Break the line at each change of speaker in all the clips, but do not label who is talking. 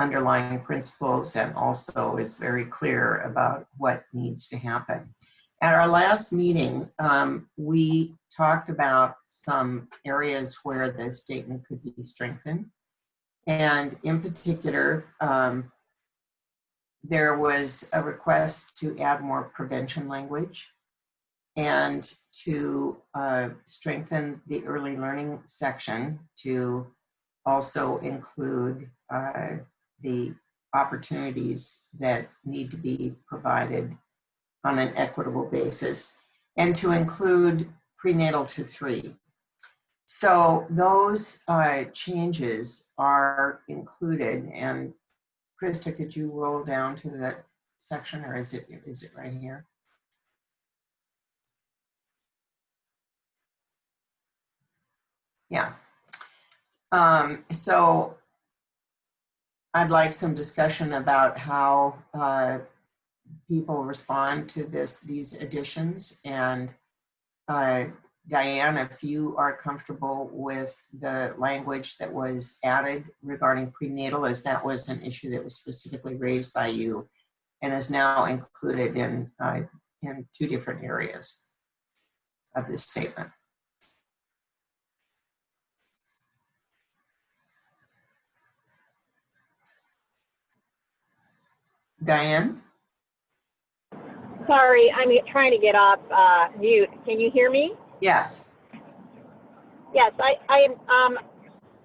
underlying principles and also is very clear about what needs to happen. At our last meeting, we talked about some areas where the statement could be strengthened. And in particular, there was a request to add more prevention language and to strengthen the early learning section to also include the opportunities that need to be provided on an equitable basis, and to include prenatal to 3. So those changes are included. And Krista, could you roll down to that section, or is it right here? Yeah. So I'd like some discussion about how people respond to these additions. And Diane, if you are comfortable with the language that was added regarding prenatal, as that was an issue that was specifically raised by you and is now included in 2 different areas of this statement. Diane?
Sorry, I'm trying to get off mute. Can you hear me?
Yes.
Yes, I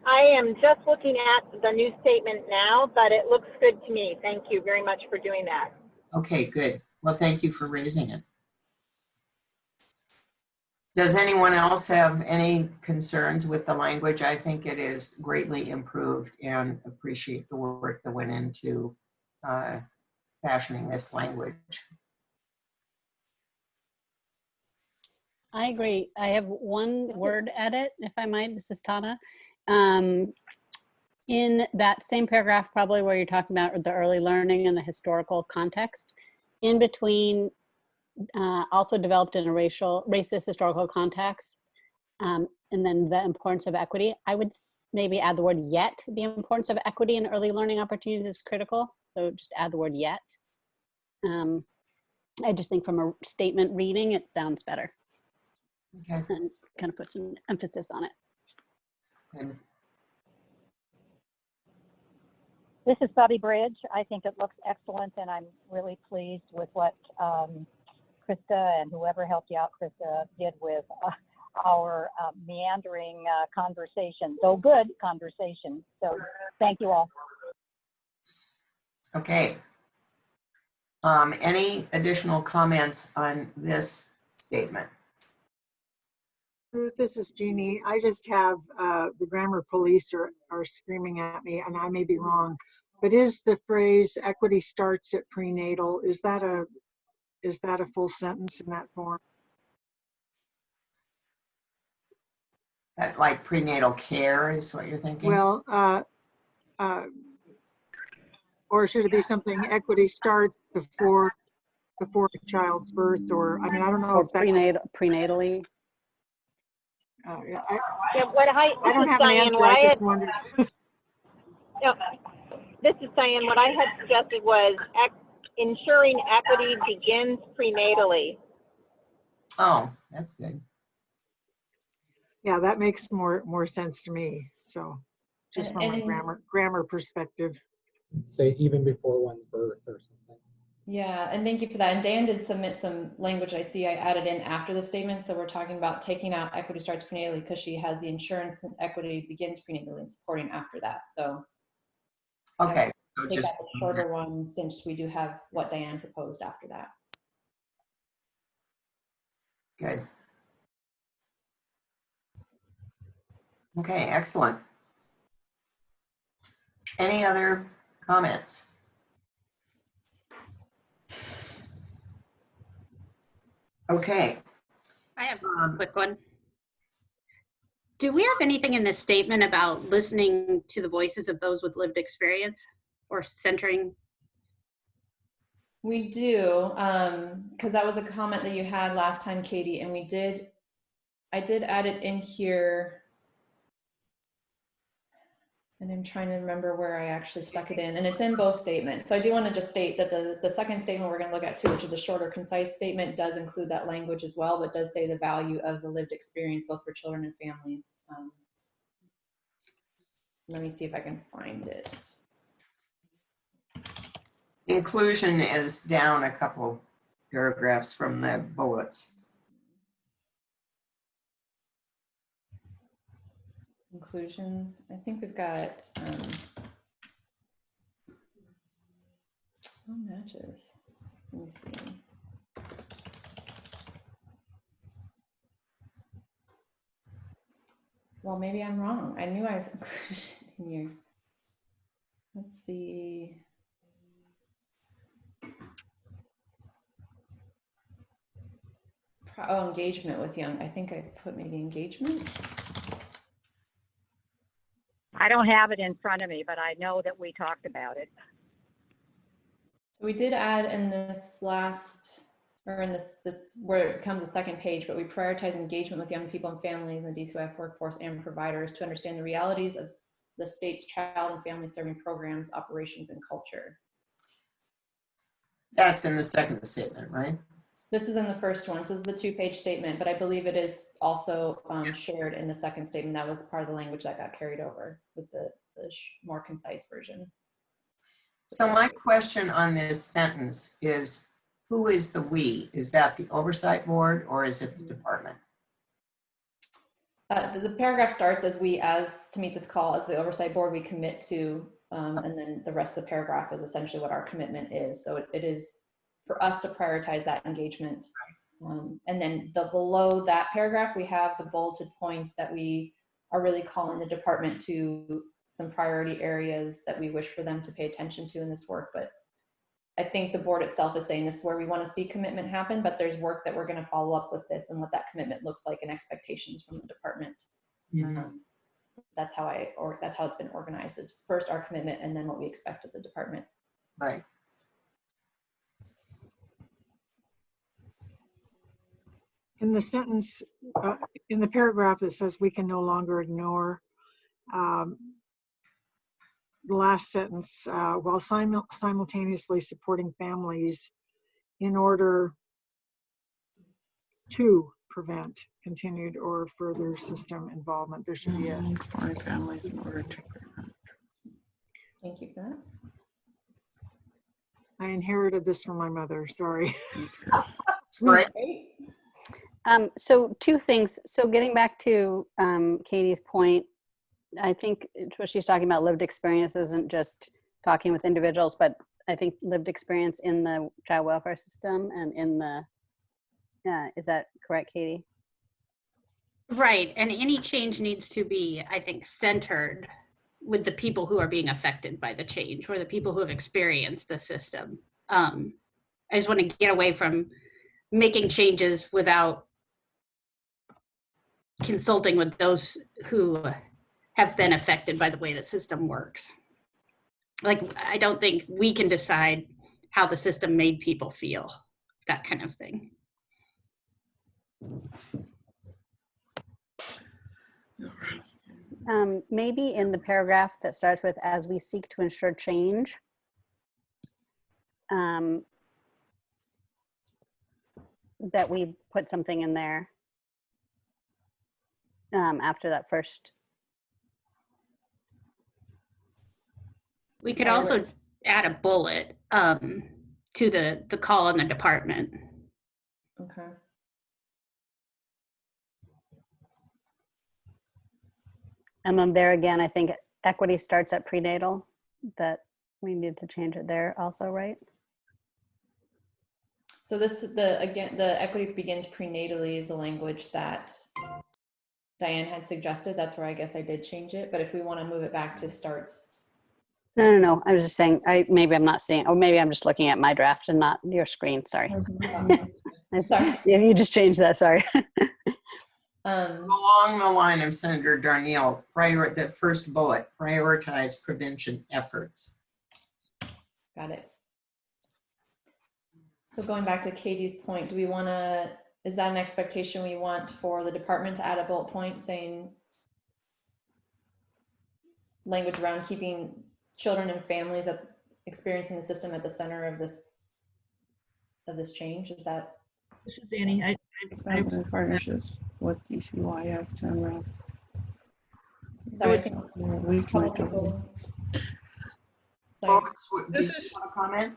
am just looking at the new statement now, but it looks good to me. Thank you very much for doing that.
Okay, good. Well, thank you for raising it. Does anyone else have any concerns with the language? I think it is greatly improved and appreciate the work that went into fashioning this language.
I agree. I have one word edit, if I might. This is Tana. In that same paragraph, probably where you're talking about the early learning and the historical context, in between, also developed in a racist historical context, and then the importance of equity, I would maybe add the word yet. The importance of equity and early learning opportunities is critical. So just add the word yet. I just think from a statement reading, it sounds better.
Okay.
And kind of put some emphasis on it.
Good.
This is Bobby Bridge. I think it looks excellent, and I'm really pleased with what Krista and whoever helped you out, Krista, did with our meandering conversation. So good conversation. So thank you all.
Okay. Any additional comments on this statement?
Ruth, this is Jeannie. I just have the grammar police are screaming at me, and I may be wrong, but is the phrase equity starts at prenatal, is that a full sentence in that form?
That, like prenatal care is what you're thinking?
Well, or should it be something equity starts before a child's birth, or I mean, I don't know if that
Prenatally.
Yeah,
What
I don't have an answer. I just wondered.
This is Diane. What I had suggested was ensuring equity begins prenatally.
Oh, that's good.
Yeah, that makes more sense to me. So, just from a grammar perspective.
Say even before one's birth or something.
Yeah, and thank you for that. And Dan did submit some language I see I added in after the statement. So we're talking about taking out equity starts prenatally because she has the insurance and equity begins prenatally and supporting after that. So
okay. So
take
just
out the shorter one since we do have what Diane proposed after that.
good. Okay, excellent. Any other comments? Okay.
I have a quick one. Do we have anything in this statement about listening to the voices of those with lived experience or centering?
We do, because that was a comment that you had last time, Katie, and I did add it in here. And I'm trying to remember where I actually stuck it in, and it's in both statements. So I do want to just state that the second statement we're going to look at too, which is a shorter, concise statement, does include that language as well, but does say the value of the lived experience, both for children and families. Let me see if I can find it.
Inclusion is down a couple paragraphs from the bullets.
Inclusion, I think we've got, oh, matches. Let me see. Well, maybe I'm wrong. I knew I was included in here. Let's see. Oh, engagement with young. I think I put maybe engagement.
I don't have it in front of me, but I know that we talked about it.
We did add in this last, or in this where it becomes a second page, but we prioritize engagement with young people and families in the DCYF workforce and providers to understand the realities of the state's child and family serving programs, operations, and culture.
That's in the second statement, right?
This is in the first one. So this is the 2-page statement, but I believe it is also shared in the second statement. That was part of the language that got carried over with the more concise version.
So my question on this sentence is, who is the we? Is that the oversight board or is it the department?
The paragraph starts as we, as to meet this call, as the oversight board, we commit to, and then the rest of the paragraph is essentially what our commitment is. So it is for us to prioritize that engagement. And then below that paragraph, we have the bulleted points that we are really calling the department to some priority areas that we wish for them to pay attention to in this work. But I think the board itself is saying this is where we want to see commitment happen, but there's work that we're going to follow up with this and what that commitment looks like and expectations from the department.
Mm-hmm.
That's how that's how it's been organized, is first our commitment and then what we expect of the department.
Right.
In the sentence, in the paragraph that says we can no longer ignore, the last sentence, while simultaneously supporting families in order to prevent continued or further system involvement. There should be a
supporting families in order to prevent.
Thank you for that.
I inherited this from my mother, sorry.
Right.
So 2 things. So getting back to Katie's point, I think what she's talking about, lived experience, isn't just talking with individuals, but I think lived experience in the child welfare system and in the, is that correct, Katie?
Right, and any change needs to be, I think, centered with the people who are being affected by the change, or the people who have experienced the system. I just want to get away from making changes without consulting with those who have been affected by the way the system works. Like, I don't think we can decide how the system made people feel, that kind of thing.
Maybe in the paragraph that starts with, as we seek to ensure change, that we put something in there after that first.
We could also add a bullet to the call on the department.
Okay.
And then there again, I think equity starts at prenatal, that we need to change it there also, right?
So this, the equity begins prenatally is the language that Diane had suggested. That's where I guess I did change it. But if we want to move it back to starts.
No. I was just saying, maybe I'm not seeing, or maybe I'm just looking at my draft and not your screen. Sorry.
Sorry.
Yeah, you just changed that. Sorry.
Along the line of Senator Darnell, that first bullet, prioritize prevention efforts.
Got it. So going back to Katie's point, do we want to, is that an expectation we want for the department to add a bullet point saying language around keeping children and families experiencing the system at the center of this change. Is that?
This is Annie. I
Family partnerships with DCYF general.
So I think
We can
couple people. Sorry.
Did you have a comment?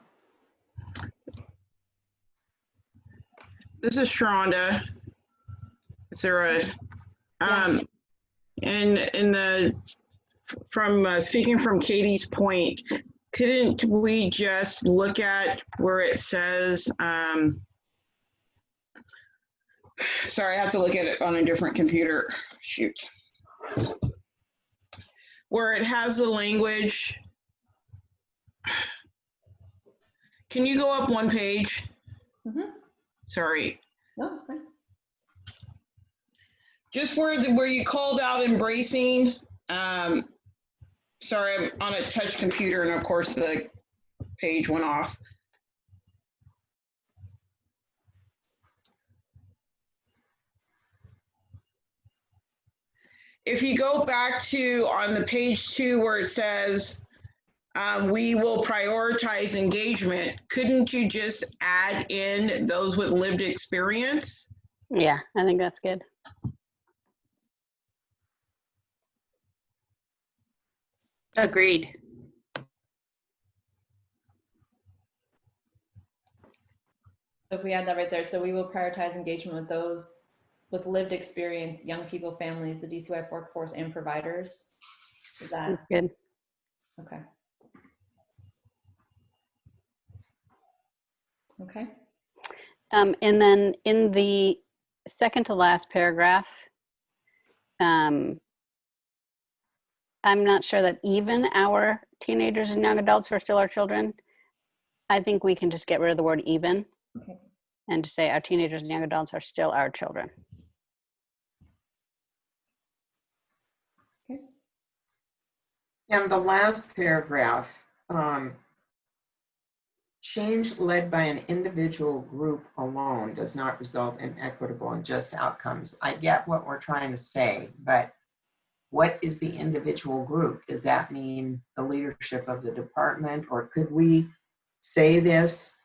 This is Sharonda. Is there a, from speaking from Katie's point, couldn't we just look at where it says, sorry, I have to look at it on a different computer, shoot. Where it has the language. Can you go up one page?
Mm-hmm.
Sorry.
No, fine.
Just where you called out embracing, sorry, I'm on a touch computer and of course the page went off. If you go back to on the page 2 where it says, we will prioritize engagement, couldn't you just add in those with lived experience?
Yeah, I think that's good.
Agreed.
So if we add that right there, so we will prioritize engagement with those with lived experience, young people, families, the DCYF workforce, and providers. Is that?
That's good.
Okay. Okay.
And then in the second to last paragraph, I'm not sure that even our teenagers and young adults are still our children. I think we can just get rid of the word even.
Okay.
And just say our teenagers and young adults are still our children.
Okay.
And the last paragraph, change led by an individual group alone does not result in equitable and just outcomes. I get what we're trying to say, but what is the individual group? Does that mean the leadership of the department, or could we say this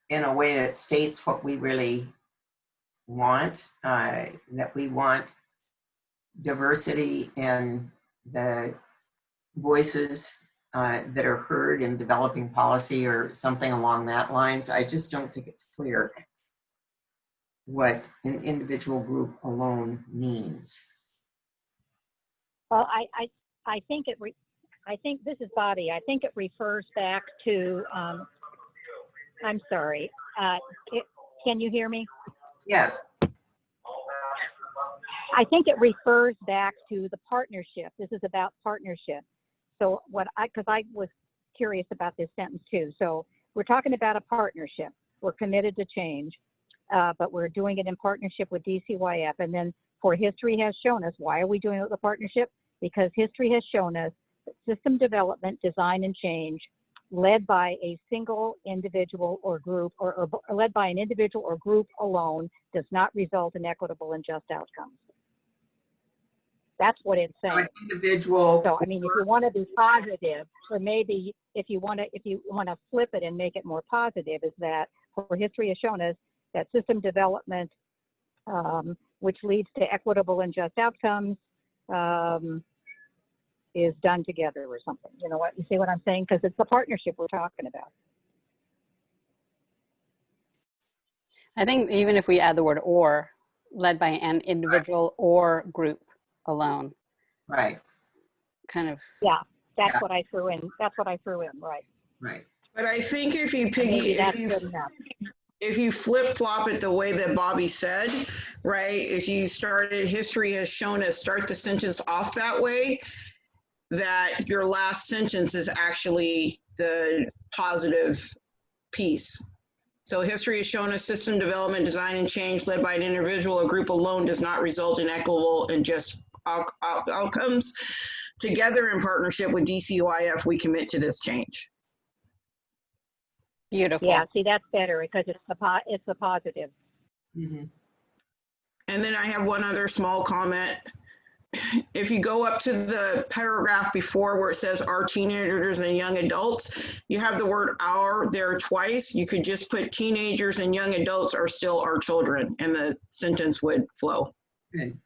in a way that states what we really want, that we want diversity in the voices that are heard in developing policy or something along that lines? I just don't think it's clear what an individual group alone means.
Well, I think I think this is Bobby. I think it refers back to, I'm sorry, can you hear me?
Yes.
I think it refers back to the partnership. This is about partnership. So because I was curious about this sentence too. So we're talking about a partnership. We're committed to change, but we're doing it in partnership with DCYF. And then for history has shown us, why are we doing it with a partnership? Because history has shown us that system development, design, and change led by a single individual or group, or led by an individual or group alone, does not result in equitable and just outcomes. That's what it's saying.
Individual.
So I mean, if you want to be positive, or maybe if you want to flip it and make it more positive, is that for history has shown us that system development, which leads to equitable and just outcomes, is done together or something. You know what? You see what I'm saying? Because it's the partnership we're talking about.
I think even if we add the word or, led by an individual or group alone.
Right.
Kind of.
Yeah, that's what I threw in. That's what I threw in. Right.
Right.
But I think if you if you flip flop it the way that Bobby said, right? If you started, history has shown us, start the sentence off that way, that your last sentence is actually the positive piece. So history has shown us system development, design, and change led by an individual or group alone does not result in equitable and just outcomes. Together in partnership with DCYF, we commit to this change.
Beautiful.
Yeah, see, that's better because it's the positive.
Mm-hmm.
And then I have one other small comment. if you go up to the paragraph before where it says our teenagers and young adults, you have the word our there twice. You could just put teenagers and young adults are still our children, and the sentence would flow.
Good.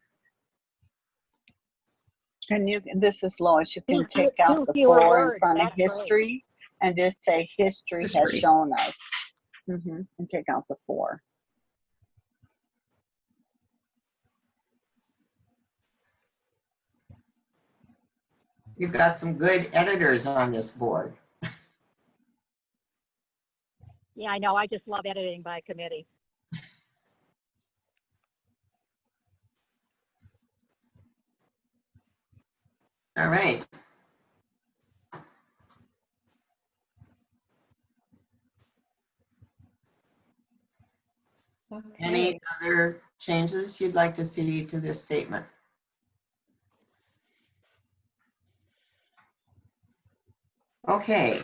Can you, this is Lois, you can
Two
take out the
fewer
4 in
words,
front of
that's great.
history and just say history has
History.
shown us. And take out the 4.
You've got some good editors on this board.
Yeah, I know. I just love editing by committee.
All right. Any
Okay.
other changes you'd like to see to this statement? Okay.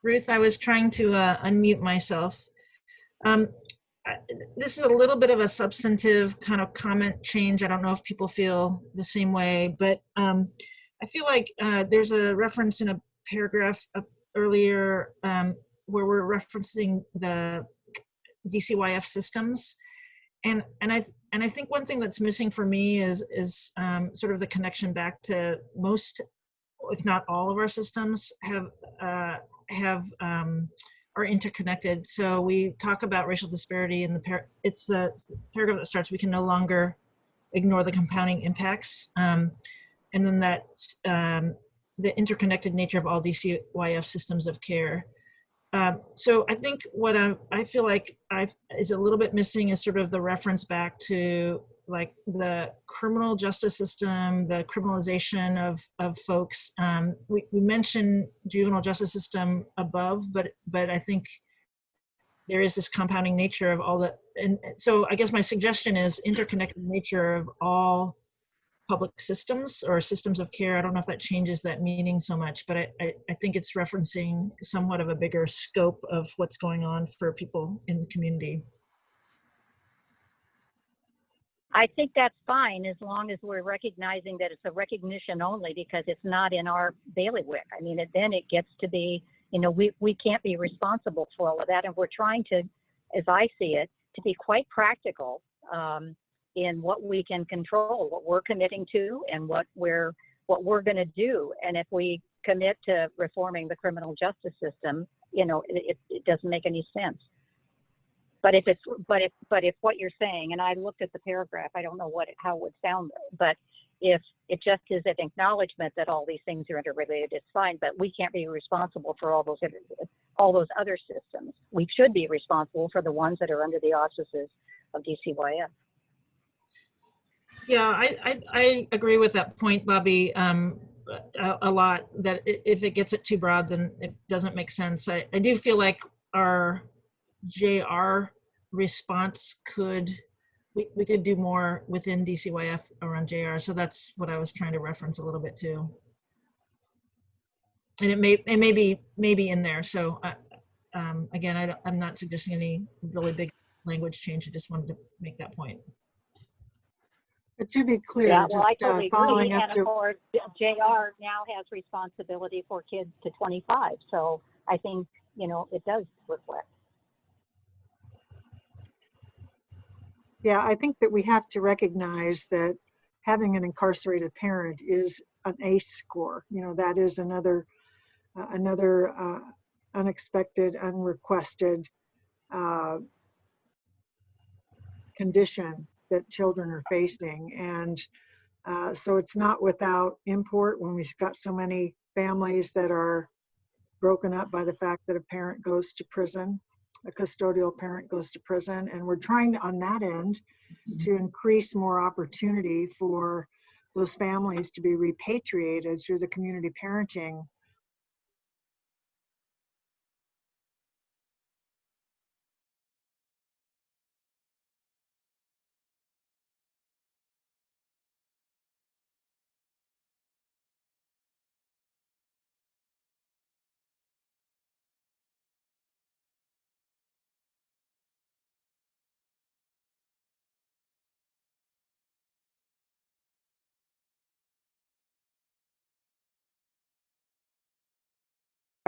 Ruth, I was trying to unmute myself. This is a little bit of a substantive kind of comment change. I don't know if people feel the same way, but I feel like there's a reference in a paragraph earlier where we're referencing the DCYF systems. And I think one thing that's missing for me is sort of the connection back to most, if not all of our systems are interconnected. So we talk about racial disparity in it's the paragraph that starts, we can no longer ignore the compounding impacts. And then that the interconnected nature of all DCYF systems of care. So I think what I feel like is a little bit missing is sort of the reference back to like the criminal justice system, the criminalization of folks. We mentioned juvenile justice system above, but I think there is this compounding nature of all the, and so I guess my suggestion is interconnected nature of all public systems or systems of care. I don't know if that changes that meaning so much, but I think it's referencing somewhat of a bigger scope of what's going on for people in the community.
I think that's fine as long as we're recognizing that it's a recognition only because it's not in our bailiwick. I mean, then it gets to be, you know, we can't be responsible for all of that. And we're trying to, as I see it, to be quite practical in what we can control, what we're committing to and what we're going to do. And if we commit to reforming the criminal justice system, you know, it doesn't make any sense. But if what you're saying, and I looked at the paragraph, I don't know how it would sound, but if it just is an acknowledgement that all these things are interrelated, it's fine. But we can't be responsible for all those other systems. We should be responsible for the ones that are under the auspices of DCYF.
Yeah, I agree with that point, Bobby, a lot, that if it gets it too broad, then it doesn't make sense. I do feel like our JR response we could do more within DCYF around JR. So that's what I was trying to reference a little bit too. And it may be in there. So again, I'm not suggesting any really big language change. I just wanted to make that point.
But to be clear,
Yeah, well,
just
I totally
following
agree.
up
And of course, JR now has responsibility for kids to 25. So I think, you know, it does reflect.
Yeah, I think that we have to recognize that having an incarcerated parent is an ACE score. You know, that is another unexpected, unrequested condition that children are facing. And so it's not without import when we've got so many families that are broken up by the fact that a parent goes to prison, a custodial parent goes to prison. And we're trying to, on that end, to increase more opportunity for those families to be repatriated through the community parenting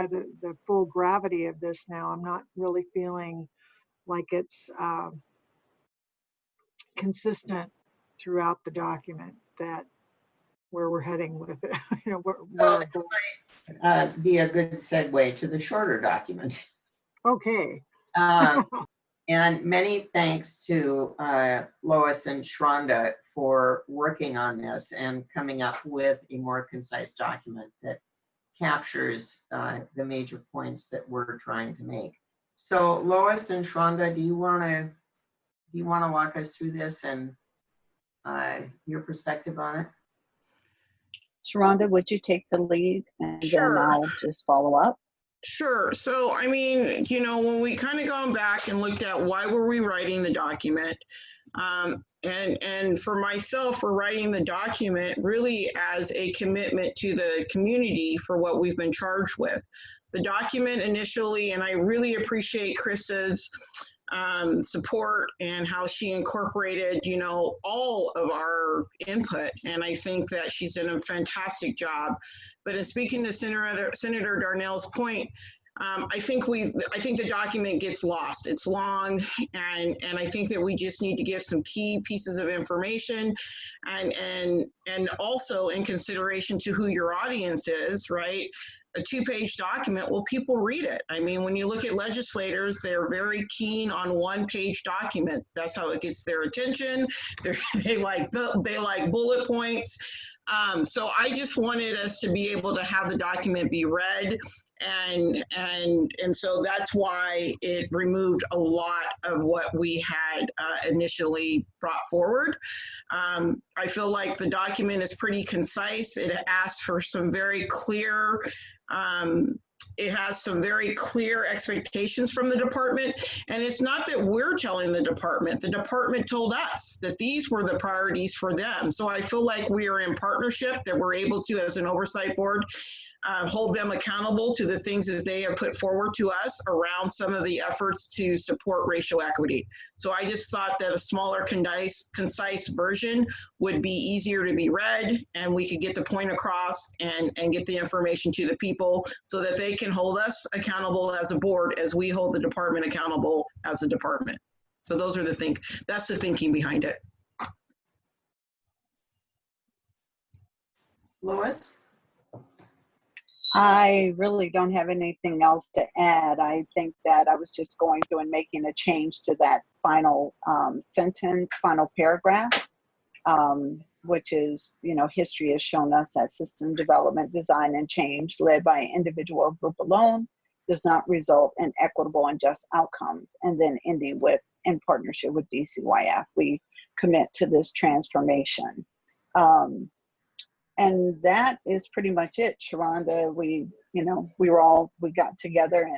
the full gravity of this now. I'm not really feeling like it's consistent throughout the document that where we're heading with it. You know, where our goal is.
Be a good segue to the shorter document.
Okay.
And many thanks to Lois and Shronda for working on this and coming up with a more concise document that captures the major points that we're trying to make. So Lois and Shronda, do you want to walk us through this and your perspective on it?
Sharonda, would you take the lead and
Sure.
then I'll just follow up?
Sure. So, I mean, you know, when we kind of gone back and looked at why were we writing the document, and for myself, we're writing the document really as a commitment to the community for what we've been charged with. The document initially, and I really appreciate Krista's support and how she incorporated, you know, all of our input. And I think that she's done a fantastic job. But in speaking to Senator Darnell's point, I think the document gets lost. It's long, and I think that we just need to give some key pieces of information, and also in consideration to who your audience is, right? A 2-page document, will people read it? I mean, when you look at legislators, they're very keen on 1-page documents. That's how it gets their attention. They like bullet points. So I just wanted us to be able to have the document be read. And so that's why it removed a lot of what we had initially brought forward. I feel like the document is pretty concise. It asks for some very clear, it has some very clear expectations from the department. And it's not that we're telling the department told us that these were the priorities for them. So I feel like we are in partnership, that we're able to, as an oversight board, hold them accountable to the things that they have put forward to us around some of the efforts to support racial equity. So I just thought that a smaller, concise version would be easier to be read, and we could get the point across and get the information to the people so that they can hold us accountable as a board as we hold the department accountable as a department. So those are that's the thinking behind it.
Lois?
I really don't have anything else to add. I think that I was just going through and making a change to that final sentence, final paragraph, which is, you know, history has shown us that system development, design, and change led by an individual or group alone does not result in equitable and just outcomes. And then ending with, in partnership with DCYF, we commit to this transformation. And that is pretty much it, Sharonda. We got together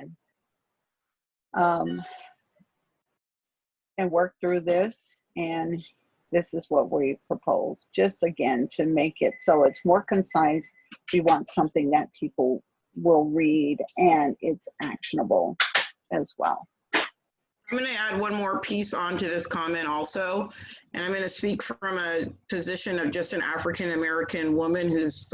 and worked through this, and this is what we propose. Just again, to make it so it's more concise. We want something that people will read and it's actionable as well.
I'm going to add one more piece onto this comment also, and I'm going to speak from a position of just an African-American woman who's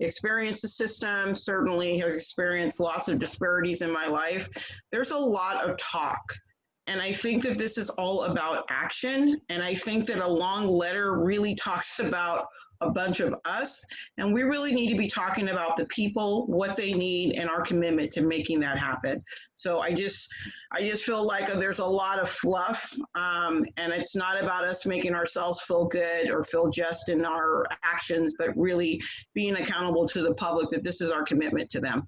experienced the system, certainly has experienced lots of disparities in my life. There's a lot of talk, and I think that this is all about action, and I think that a long letter really talks about a bunch of us, and we really need to be talking about the people, what they need, and our commitment to making that happen. So I just feel like there's a lot of fluff, and it's not about us making ourselves feel good or feel just in our actions, but really being accountable to the public that this is our commitment to them.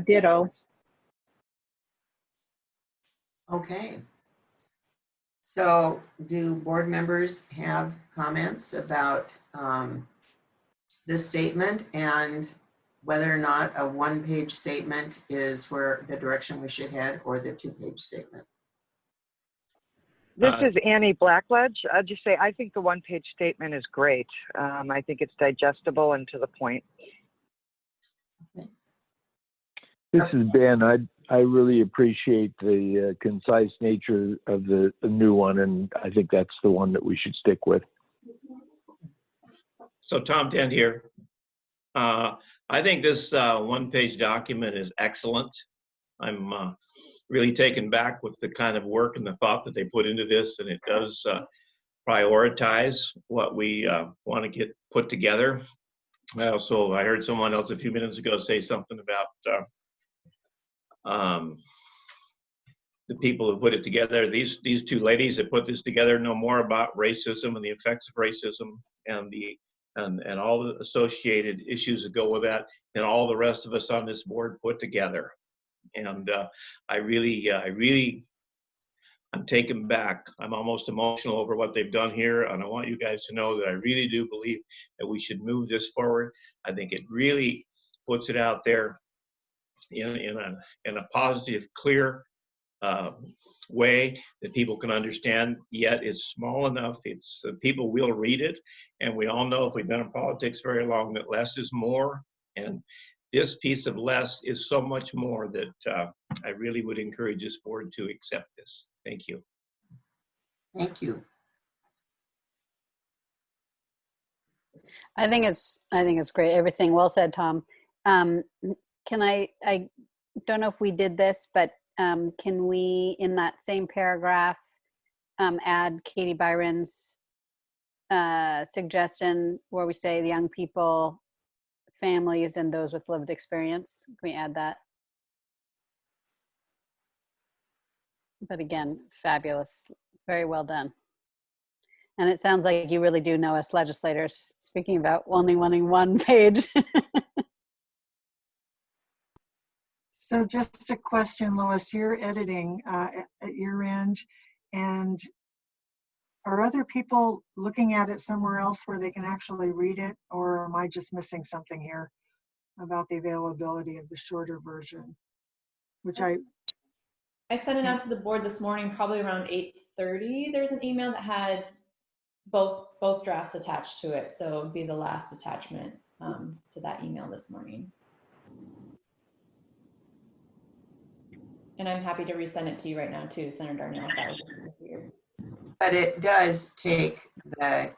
Ditto.
Okay. So do board members have comments about this statement and whether or not a 1-page statement is where the direction we should head, or the 2-page statement?
This is Annie Blackledge. I'll just say I think the 1-page statement is great. I think it's digestible and to the point.
Okay.
This is Ben. I really appreciate the concise nature of the new one, and I think that's the one that we should stick with.
So Tom Dent here. I think this one-page document is excellent. I'm really taken back with the kind of work and the thought that they put into this, and it does prioritize what we want to get put together. I heard someone else a few minutes ago say something about the people who put it together. These two ladies that put this together know more about racism and the effects of racism and all the associated issues that go with that than all the rest of us on this board put together. And I'm taken back. I'm almost emotional over what they've done here, and I want you guys to know that I really do believe that we should move this forward. I think it really puts it out there in a positive, clear way that people can understand. Yet it's small enough. It's people will read it, and we all know if we've been in politics very long that less is more. And this piece of less is so much more that I really would encourage this board to accept this. Thank you.
Thank you.
I think it's great. Everything well said, Tom. Can I don't know if we did this, but can we, in that same paragraph, add Katie Byron's suggestion where we say the young people, families, and those with lived experience? Can we add that? But again, fabulous. Very well done. And it sounds like you really do know us legislators, speaking about only wanting one page.
So just a question, Lois, you're editing at your end, and are other people looking at it somewhere else where they can actually read it, or am I just missing something here about the availability of the shorter version? Which I
sent it out to the board this morning, probably around 8:30. There's an email that had both drafts attached to it, so it would be the last attachment to that email this morning. And I'm happy to resend it to you right now too, Senator Darnell, if that was easier.
But it does take the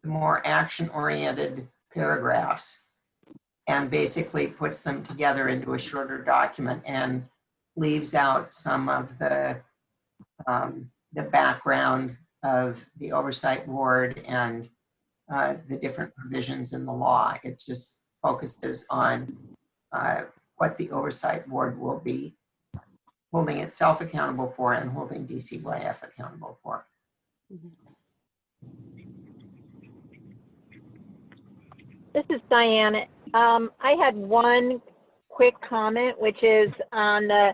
more action-oriented paragraphs and basically puts them together into a shorter document and leaves out some of the background of the Oversight Board and the different provisions in the law. It just focuses on what the Oversight Board will be holding itself accountable for and holding DCYF accountable for.
This is Diane. I had one quick comment, which is on the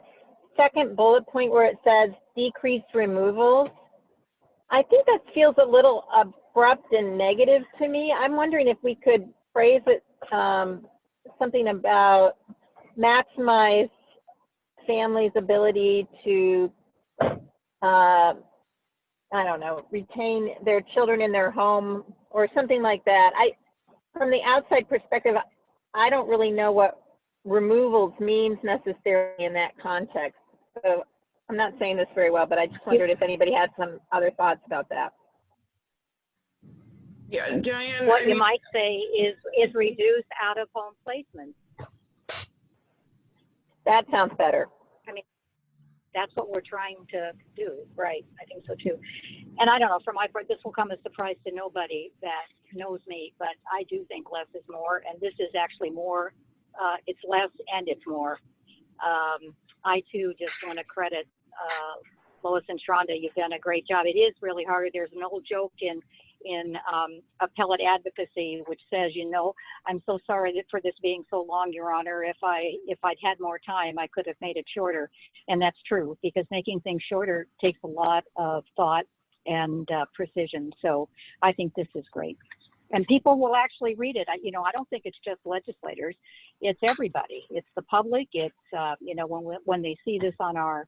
second bullet point where it says decreased removals. I think that feels a little abrupt and negative to me. I'm wondering if we could phrase it something about maximize families' ability to, I don't know, retain their children in their home or something like that. From the outside perspective, I don't really know what removals means necessarily in that context. So I'm not saying this very well, but I just wondered if anybody had some other thoughts about that.
Yeah, Diane.
What you might say is reduce out-of-home placement.
That sounds better.
I mean, that's what we're trying to do, right? I think so too. And I don't know, for my part, this will come as a surprise to nobody that knows me, but I do think less is more, and this is actually more. It's less and it's more. I too just want to credit Lois and Shonda. You've done a great job. It is really hard. There's an old joke in appellate advocacy, which says, you know, I'm so sorry for this being so long, Your Honor. If I'd had more time, I could have made it shorter. And that's true, because making things shorter takes a lot of thought and precision. So I think this is great. And people will actually read it. I don't think it's just legislators. It's everybody. It's the public. It's, when they see this on our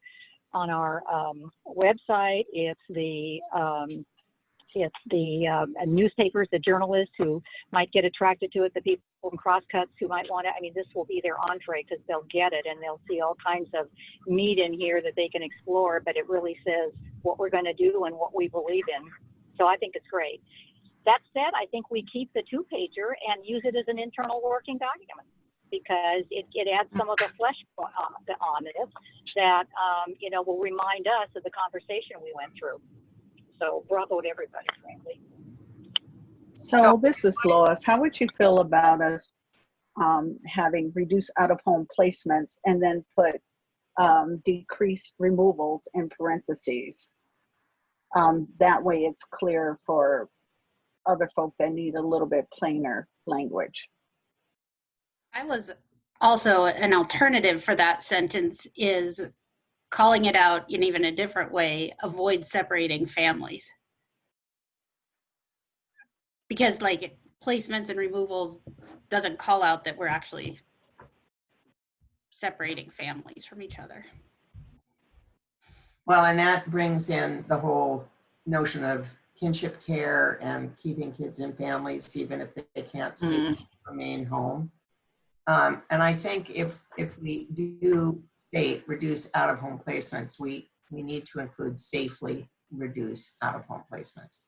website, it's the newspapers, the journalists who might get attracted to it, the people in crosscuts who might want to. I mean, this will be their entree because they'll get it and they'll see all kinds of meat in here that they can explore, but it really says what we're going to do and what we believe in. So I think it's great. That said, I think we keep the 2-pager and use it as an internal working document because it adds some of the flesh on it that, you know, will remind us of the conversation we went through. So bravo to everybody, frankly.
So this is Lois. How would you feel about us having reduced out-of-home placements and then put decreased removals in parentheses? That way it's clear for other folk that need a little bit plainer language.
I was also, an alternative for that sentence is calling it out in even a different way, avoid separating families. Because like placements and removals doesn't call out that we're actually separating families from each other.
Well, and that brings in the whole notion of kinship care and keeping kids in families, even if they can't safely remain home. And I think if we do say reduce out-of-home placements, we need to include safely reduce out-of-home placements.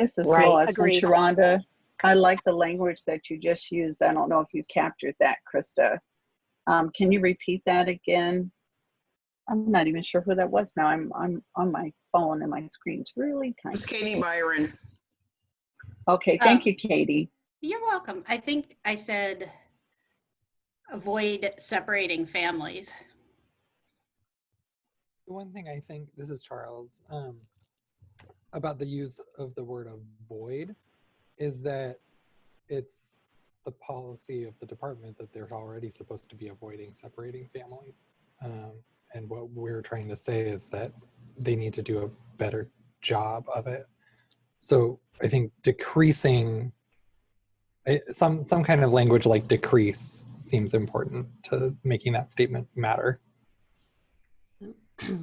This is
Right,
Lois.
agreed.
And Sharonda, I like the language that you just used. I don't know if you captured that, Krista. Can you repeat that again? I'm not even sure who that was now. I'm on my phone and my screen's really tiny.
It's Katie Byron.
Okay, thank you, Katie.
You're welcome. I think I said avoid separating families.
The one thing I think, this is Charles, about the use of the word avoid is that it's the policy of the department that they're already supposed to be avoiding separating families. And what we're trying to say is that they need to do a better job of it. So I think decreasing, some kind of language like decrease seems important to making that statement matter.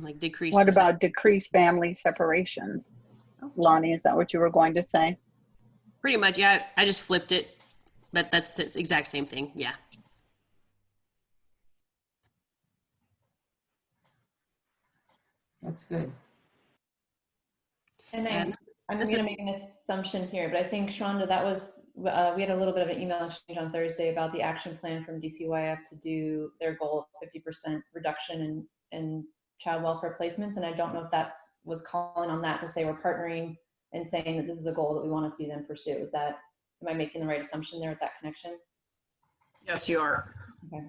Like decrease.
What about decreased family separations? Lonnie, is that what you were going to say?
Pretty much, yeah. I just flipped it, but that's the exact same thing. Yeah.
That's good.
And I'm
this
going to
is-
make an assumption here, but I think, Shonda, that was, we had a little bit of an email exchange on Thursday about the action plan from DCYF to do their goal of 50% reduction in child welfare placements. And I don't know if that's was calling on that to say we're partnering and saying that this is a goal that we want to see them pursue. Is that, am I making the right assumption there with that connection?
Yes, you are.
Okay.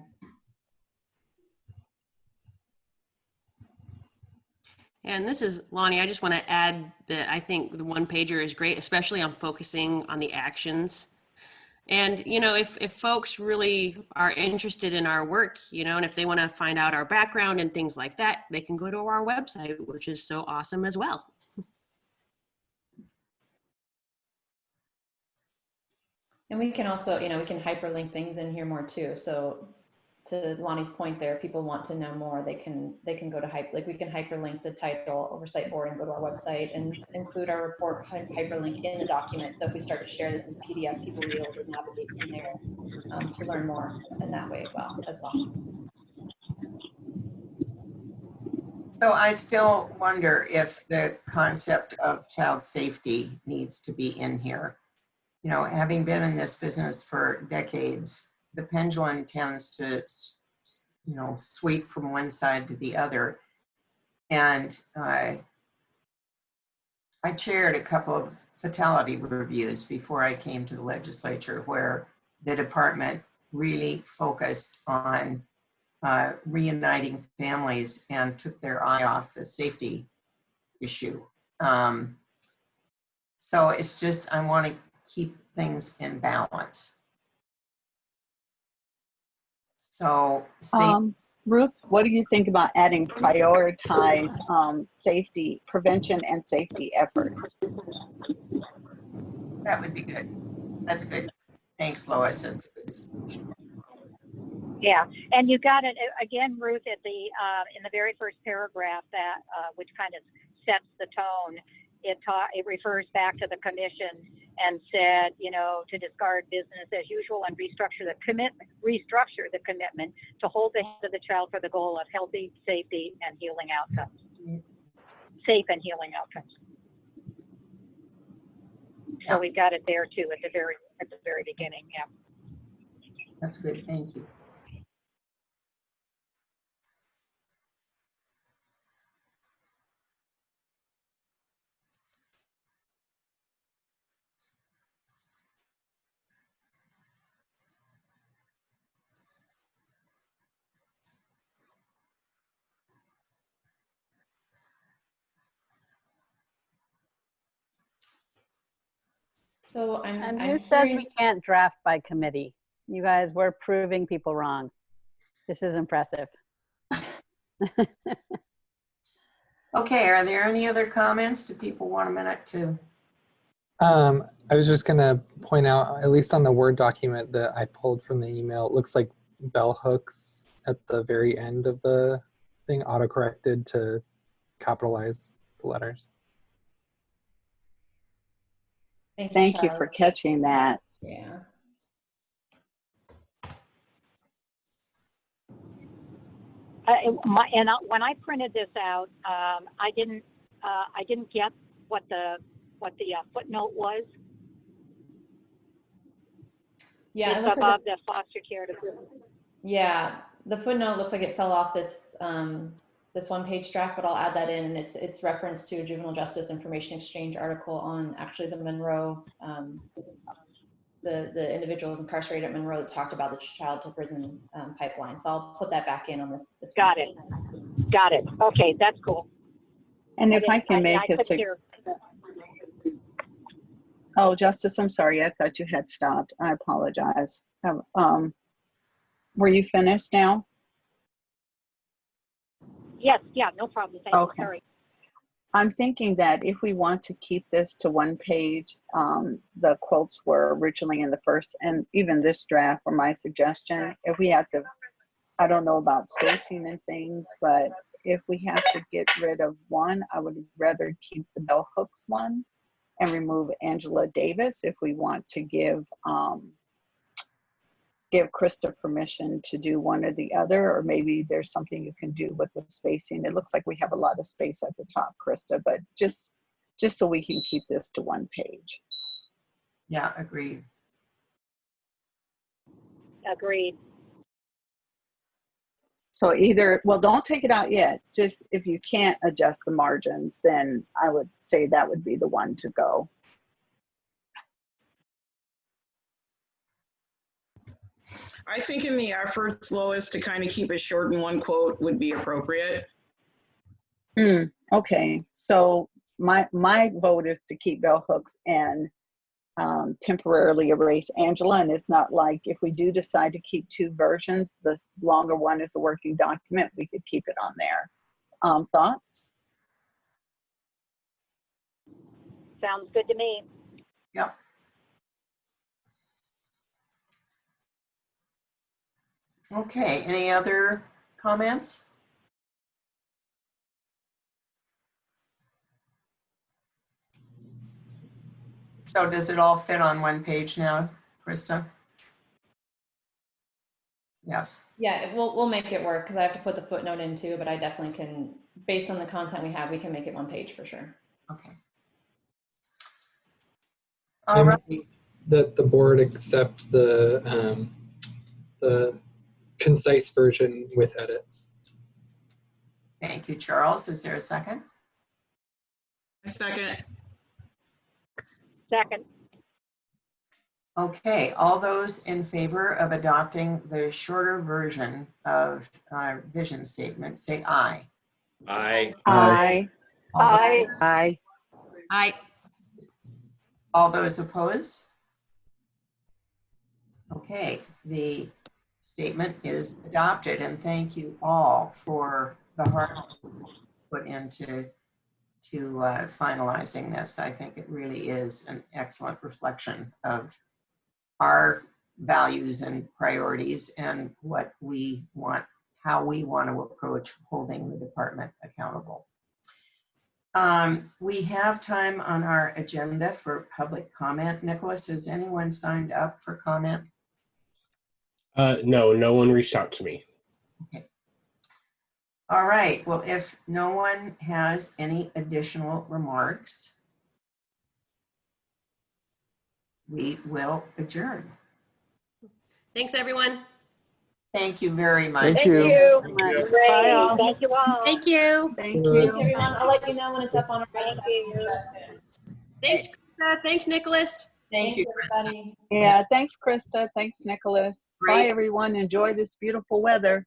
And this is Lonnie. I just want to add that I think the 1-pager is great, especially on focusing on the actions. And, you know, if folks really are interested in our work, you know, and if they want to find out our background and things like that, they can go to our website, which is so awesome as well.
And we can also, you know, we can hyperlink things in here more too. So to Lonnie's point there, people want to know more, they can go to we can hyperlink the title Oversight Board and go to our website and include our report hyperlink in the document. So if we start to share this as PDF, people will be able to navigate from there to learn more in that way as well.
So I still wonder if the concept of child safety needs to be in here. You know, having been in this business for decades, the pendulum tends to, you know, sweep from one side to the other. And I chaired a couple of fatality reviews before I came to the legislature, where the department really focused on reuniting families and took their eye off the safety issue. So it's just, I want to keep things in balance. So,
Ruth, what do you think about adding prioritize safety, prevention and safety efforts?
That would be good. That's good. Thanks, Lois. That's good.
Yeah, and you got it again, Ruth, at the in the very first paragraph that which kind of sets the tone. It refers back to the commission and said, you know, to discard business as usual and restructure the commitment to hold the hand of the child for the goal of healthy, safety, and healing outcomes. Safe and healing outcomes. So we've got it there too at the very beginning. Yeah.
That's good. Thank you.
So
And
I'm
who says
hearing,
we can't draft by committee? You guys, we're proving people wrong. This is impressive.
Okay, are there any other comments? Do people want a minute to?
I was just gonna point out, at least on the Word document that I pulled from the email, it looks like bell hooks at the very end of the thing auto-corrected to capitalize the letters.
Thank you for
Charles.
catching that.
Yeah.
When I printed this out, I didn't get what the footnote was.
Yeah, it
It's
looks
above
like
the foster care to.
yeah, the footnote looks like it fell off this this one-page draft, but I'll add that in. And it's reference to a juvenile justice information exchange article on actually the Monroe, the individuals incarcerated at Monroe that talked about the child to prison pipeline. So I'll put that back in on this.
Got it. Got it. Okay, that's cool.
And if I can make a Oh, Justice, I'm sorry. I thought you had stopped. I apologize. Were you finished now?
Yes, yeah, no problem. Thank you. Sorry.
I'm thinking that if we want to keep this to one page, the quotes were originally in the first, and even this draft were my suggestion. If we have to, I don't know about spacing and things, but if we have to get rid of one, I would rather keep the bell hooks one and remove Angela Davis if we want to give Krista permission to do one or the other, or maybe there's something you can do with the spacing. It looks like we have a lot of space at the top, Krista, but just so we can keep this to one page.
Yeah, agreed.
Agreed.
So either, well, don't take it out yet. Just if you can't adjust the margins, then I would say that would be the one to go.
I think in the efforts, Lois, to kind of keep it short in one quote would be appropriate.
Okay, so my vote is to keep bell hooks and temporarily erase Angela. And it's not like if we do decide to keep two versions, the longer one is a working document, we could keep it on there. Thoughts?
Sounds good to me.
Yep. Okay, any other comments? So does it all fit on one page now, Krista? Yes.
Yeah, we'll make it work because I have to put the footnote in too, but I definitely can, based on the content we have, we can make it one page for sure.
Okay. All right.
That the board accept the concise version with edits.
Thank you, Charles. Is there a second?
A second.
Second.
Okay, all those in favor of adopting the shorter version of vision statement, say aye.
Aye.
Aye.
Aye.
Aye.
Aye.
All those opposed? Okay, the statement is adopted, and thank you all for the hard work put into finalizing this. I think it really is an excellent reflection of our values and priorities and what we want, how we want to approach holding the department accountable. We have time on our agenda for public comment. Nicholas, has anyone signed up for comment?
No, no one reached out to me.
Okay. All right. Well, if no one has any additional remarks, we will adjourn.
Thanks, everyone.
Thank you very much.
Thank
Thank
you.
you.
Thank you.
Great. Thank you all.
Thank you.
Thank
Thanks,
you.
everyone. I'll let you know when it's up on our
Thank
website.
you.
We'll do that soon.
Thanks, Krista. Thanks, Nicholas.
Thank you,
everybody.
Yeah, thanks, Krista. Thanks, Nicholas. Bye,
Great.
everyone. Enjoy this beautiful weather.